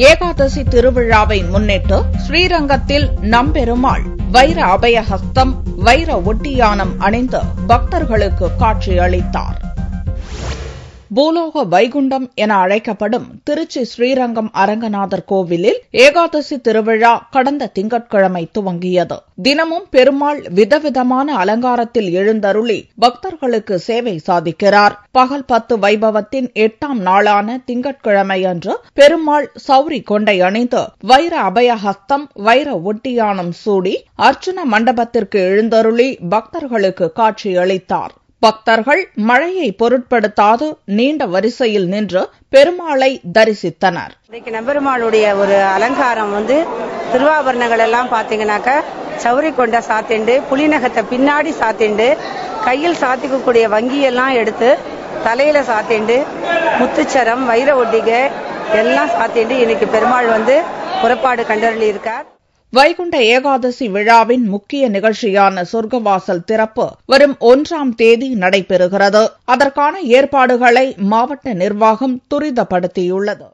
ஏகாதசி திருவிழாவை முன்னிட்டு ஸ்ரீரங்கத்தில் நம்பெருமாள் வைர அபயஹஸ்தம், வைர ஒட்டியானம் அணிந்து பக்தர்களுக்கு காட்சியளித்தார். பூலோக வைகுண்டம் என அழைக்கப்படும் திருச்சி ஸ்ரீரங்கம் அரங்கநாதர் கோவிலில் ஏகாதசி திருவிழா கடந்த திங்கட்கிழமை துவங்கியது. தினமும் பெருமாள் விதவிதமான அலங்காரத்தில் எழுந்தருளி பக்தர்களுக்கு சேவை சாதிக்கிறார். பகல் 10 வைபவத்தின் 8ஆம் நாளான திங்கட்கிழமையன்று பெருமாள் சௌரி கொண்டை அணிந்து வைர அபயஹஸ்தம், வைர ஒட்டியானம் சூடி அர்ச்சுன மண்டபத்திற்கு எழுந்தருளி பக்தர்களுக்கு காட்சியளித்தார். பக்தர்கள் மழையை பொருட்படுத்தாது நீண்ட வரிசையில் நின்று பெருமாளை தரிசித்தனர். இன்னைக்கு நம்பெருமாளுடைய ஒரு அலங்காரம் திருவாபரணங்கள் எல்லாம் பாத்தீங்கன்னாக்க சௌரி கொண்ட சாத்திண்டு, புலிநகத்தை பின்னாடி சாத்திண்டு, கையில் சாத்திக்கக்கூடிய வங்கியெல்லாம் எடுத்து தலையில சாத்திண்டு, முத்துச்சரம், வைர ஒட்டிகை எல்லாம் சாத்திண்டு இன்னைக்கு பெருமாள் புறப்பாடு கண்டருளி இருக்கார். வைகுண்ட ஏகாதசி விழாவின் முக்கிய நிகழ்ச்சியான சொர்க்கவாசல் திறப்பு வரும் 1ஆம் தேதி நடைபெறுகிறது. அதற்கான ஏற்பாடுகளை மாவட்ட நிர்வாகம் துரிதப்படுத்தியுள்ளது.